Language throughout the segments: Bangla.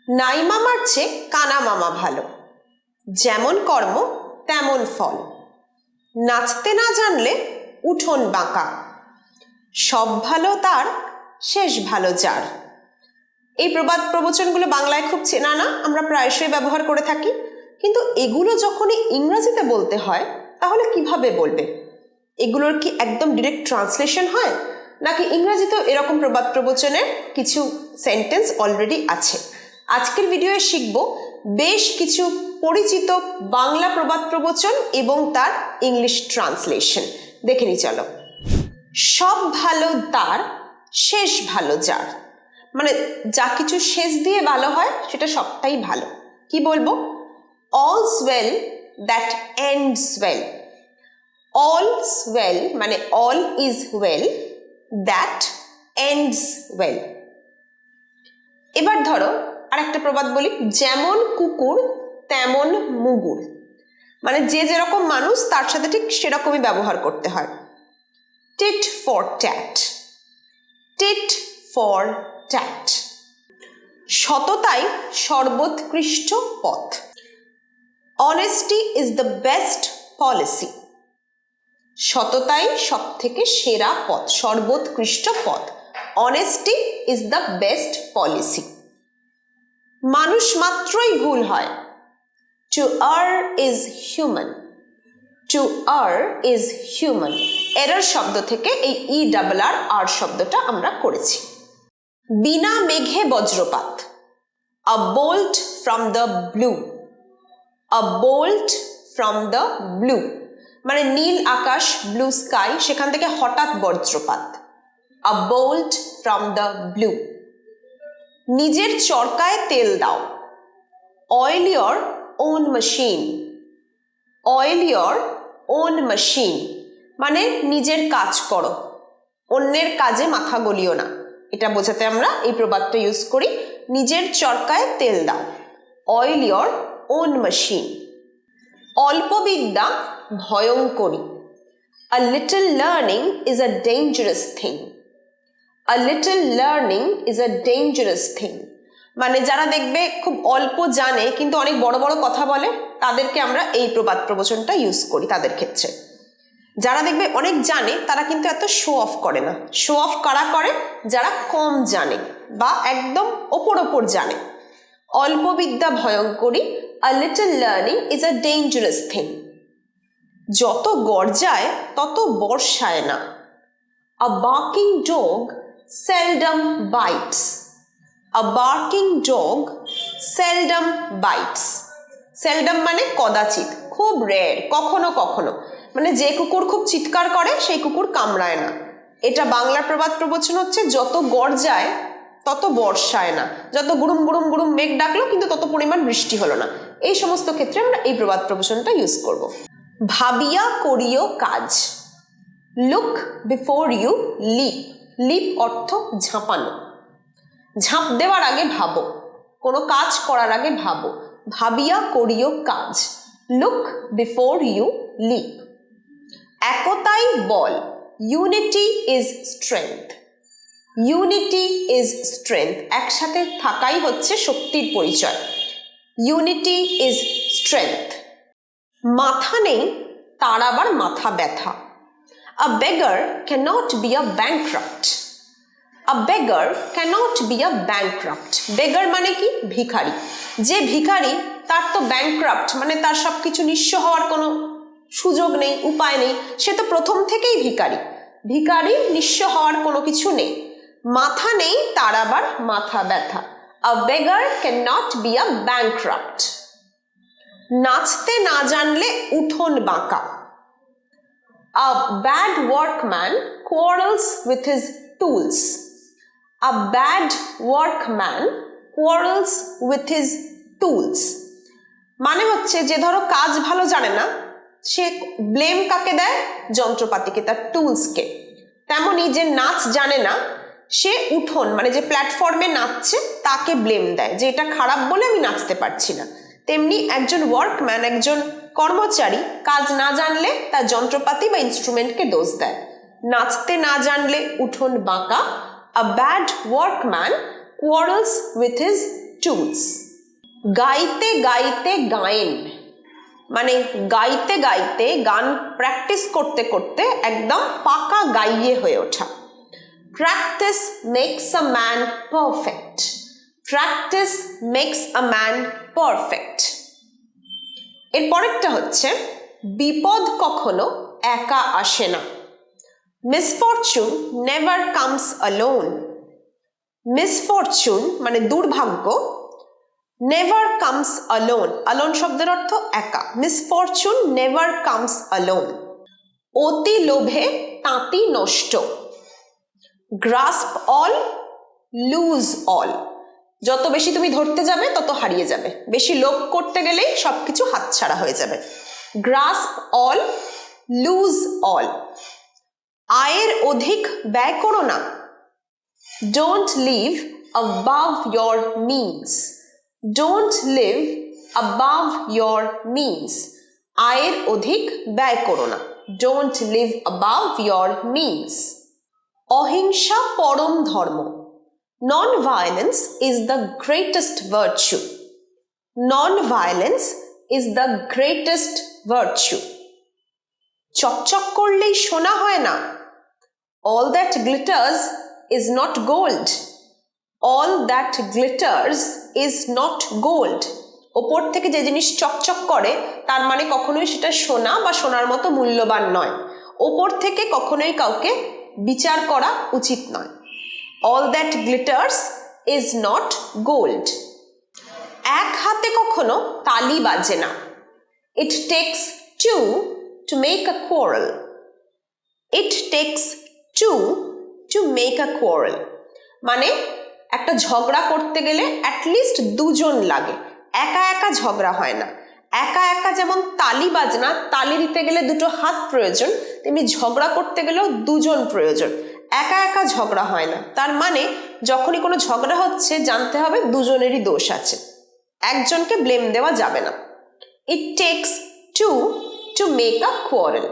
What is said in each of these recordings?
নাই মামার চেয়ে কানা মামা ভালো, যেমন কর্ম তেমন ফল, নাচতে না জানলে উঠোন বাঁকা, সব ভালো তার শেষ ভালো যার। এই প্রবাদ প্রবচনগুলো বাংলায় খুব চেনা না, আমরা প্রায়শই ব্যবহার করে থাকি, কিন্তু এগুলো যখনই ইংরেজিতে বলতে হয় তাহলে কিভাবে বলবে? এগুলোর কি একদম ডিরেক্ট ট্রান্সলেশন হয়, নাকি ইংরেজিতেও এরকম প্রবাদ প্রবচনের কিছু সেন্টেন্স অলরেডি আছে? আজকের ভিডিওয়ে শিখব বেশ কিছু পরিচিত বাংলা প্রবাদ প্রবচন এবং তার ইংলিশ ট্রান্সলেশন। দেখে নি চলো। সব ভালো তার শেষ ভালো যার, মানে যা কিছু শেষ দিয়ে ভালো হয় সেটা সবটাই ভালো। কি বলবো? all's well that ends well. all's well মানে all is well that ends well. এবার ধরো আরেকটা প্রবাদ বলি, যেমন কুকুর তেমন মুগুর, মানে যে যেরকম মানুষ তার সাথে ঠিক সেরকমই ব্যবহার করতে হয়। tit for tat, tit for tat. সততাই সর্বোৎকৃষ্ট পথ, honesty is the best policy. সততাই সব থেকে সেরা পথ, সর্বোৎকৃষ্ট পথ, honesty is the best policy. মানুষ মাত্রই ভুল হয়, to err is human, to err is human. error শব্দ থেকে এই ERR শব্দটা আমরা করেছি। বিনা মেঘে বজ্রপাত, a bolt from the blue, a bolt from the blue, মানে নীল আকাশ, ব্লু স্কাই, সেখান থেকে হঠাৎ বজ্রপাত, a bolt from the blue. নিজের চরকায় তেল দাও, oil your own machine, oil your own machine, মানে নিজের কাজ করো, অন্যের কাজে মাথা গলিও না। এটা বোঝাতে আমরা এই প্রবাদটা ইউজ করি, নিজের চরকায় তেল দাও, oil your own machine. অল্প বিদ্যা ভয়ঙ্করী, a little learning is a dangerous thing, a little learning is a dangerous thing, মানে যারা দেখবে খুব অল্প জানে কিন্তু অনেক বড় বড় কথা বলে, তাদেরকে আমরা এই প্রবাদ প্রবচনটা ইউজ করি তাদের ক্ষেত্রে। যারা দেখবে অনেক জানে তারা কিন্তু এত শো অফ করে না। শো অফ কারা করে? যারা কম জানে বা একদম ওপর জানে। অল্প বিদ্যা ভয়ঙ্করী, a little learning is a dangerous thing. যত গর্জায় তত বর্ষায় না, a barking dog seldom bites, a barking dog seldom bites. seldom মানে কদাচিৎ, খুব রেয়ার, কখনো কখনো, মানে যে কুকুর খুব চিৎকার করে সেই কুকুর কামড়ায় না। এটা বাংলা প্রবাদ প্রবচন হচ্ছে, যত গর্জায় তত বর্ষায় না, যত গুড়ুম গুড়ুম গুড়ুম মেঘ ডাকলো কিন্তু তত পরিমাণ বৃষ্টি হলো না। এই সমস্ত ক্ষেত্রে আমরা এই প্রবাদ প্রবচনটা ইউজ করব। ভাবিয়া করিও কাজ, look before you leap, leap অর্থ ঝাঁপানো, ঝাঁপ দেওয়ার আগে ভাবো, কোনো কাজ করার আগে ভাবো, ভাবিয়া করিও কাজ, লুক বিফোর ইউ লিপ। একতাই বল, unity is strength, unity is strength, একসাথে থাকাই হচ্ছে শক্তির পরিচয়, ইউনিটি ইজ স্ট্রেংথ। মাথা নেই তার আবার মাথা ব্যথা, a beggar cannot be a bankrupt, a beggar cannot be a bankrupt. beggar মানে কি? ভিখারি। যে ভিখারি তার তো bankrupt মানে তার সবকিছু নিঃস্ব হওয়ার কোনো সুযোগ নেই, উপায় নেই, সে তো প্রথম থেকেই ভিখারি। ভিখারি নিঃস্ব হওয়ার কোনো কিছু নেই। মাথা নেই তার আবার মাথা ব্যথা, a beggar cannot be a bankrupt. নাচতে না জানলে উঠোন বাঁকা, a bad workman quarrels with his tools, a bad workman quarrels with his tools. মানে হচ্ছে যে ধরো কাজ ভালো জানে না, সে ব্লেম কাকে দেয়? যন্ত্রপাতিকে, তার টুলসকে। তেমনি যে নাচ জানে না সে উঠোন মানে যে প্ল্যাটফর্মে নাচছে তাকে ব্লেম দেয় যে এটা খারাপ বলে আমি নাচতে পারছি না। তেমনি একজন ওয়ার্কম্যান, একজন কর্মচারী কাজ না জানলে তার যন্ত্রপাতি বা ইনস্ট্রুমেন্টকে দোষ দেয়। নাচতে না জানলে উঠোন বাঁকা, a bad workman quarrels with his tools. গাইতে গাইতে গায়েন মানে গাইতে গাইতে গান প্র্যাকটিস করতে করতে একদম পাকা গাইয়ে হয়ে ওঠা। Practice makes a man perfect. Practice makes a man perfect. এর পরেরটা হচ্ছে বিপদ কখনো একা আসে না। Misfortune never comes alone. Misfortune মানে দুর্ভাগ্য, নেভার কামস অ্যালোন, অ্যালোন শব্দের অর্থ একা। Misfortune never comes alone. অতি লোভে তাঁতি নষ্ট। গ্রাস্প অল লুজ অল, যত বেশি তুমি ধরতে যাবে তত হারিয়ে যাবে, বেশি লোভ করতে গেলেই সবকিছু হাতছাড়া হয়ে যাবে। Grasp all lose all. আয়ের অধিক ব্যয় করো না। Don't live above your means. Don't live above your means. আয়ের অধিক ব্যয় করো না। Don't live above your means. অহিংসা পরম ধর্ম। Non-violence is the greatest virtue. Non-violence is the greatest virtue. চকচক করলেই সোনা হয় না। All that glitters is not gold. All that glitters is not gold. ওপর থেকে যে জিনিস চকচক করে তার মানে কখনোই সেটা সোনা বা সোনার মতো মূল্যবান নয়। ওপর থেকে কখনোই কাউকে বিচার করা উচিত নয়। All that glitters is not gold. এক হাতে কখনো তালি বাজে না। It takes two to make a quarrel. It takes two to make a quarrel. মানে একটা ঝগড়া করতে গেলে অ্যাটলিস্ট দুজন লাগে, একা একা ঝগড়া হয় না। একা একা যেমন তালি বাজনা, তালি দিতে গেলে দুটো হাত প্রয়োজন, তেমনি ঝগড়া করতে গেলেও দুজন প্রয়োজন। একা একা ঝগড়া হয় না, তার মানে যখনই কোনো ঝগড়া হচ্ছে জানতে হবে দুজনেরই দোষ আছে, একজনকে ব্লেম দেওয়া যাবে না। It takes two to make a quarrel.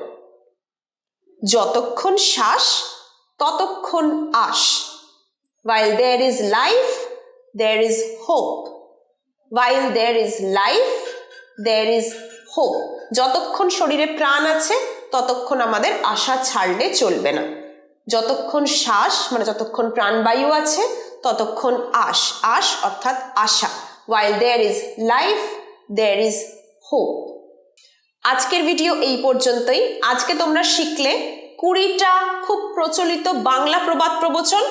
যতক্ষণ শ্বাস ততক্ষণ আশ। While there is life, there is hope. While there is life, there is hope. যতক্ষণ শরীরে প্রাণ আছে ততক্ষণ আমাদের আশা ছাড়লে চলবে না। যতক্ষণ শ্বাস মানে যতক্ষণ প্রাণবায়ু আছে ততক্ষণ আশ। আশ অর্থাৎ আশা। While there is life, there is hope. আজকের ভিডিও এই পর্যন্তই। আজকে তোমরা শিখলে 20টা খুব প্রচলিত বাংলা প্রবাদ প্রবচন,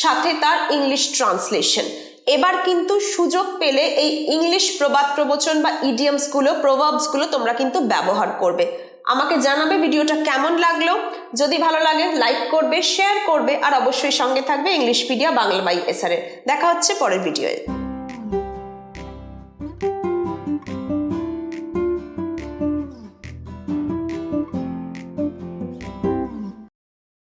সাথে তার ইংলিশ ট্রান্সলেশন। এবার কিন্তু সুযোগ পেলে এই ইংলিশ প্রবাদ প্রবচন বা ইডিয়মসগুলো, প্রভাবসগুলো তোমরা কিন্তু ব্যবহার করবে। আমাকে জানাবে ভিডিওটা কেমন লাগলো। যদি ভালো লাগে লাইক করবে, শেয়ার করবে, আর অবশ্যই সঙ্গে থাকবে ইংলিশপিডিয়া বাংলা বাই এসআর এর। দেখা হচ্ছে পরের ভিডিওয়ে।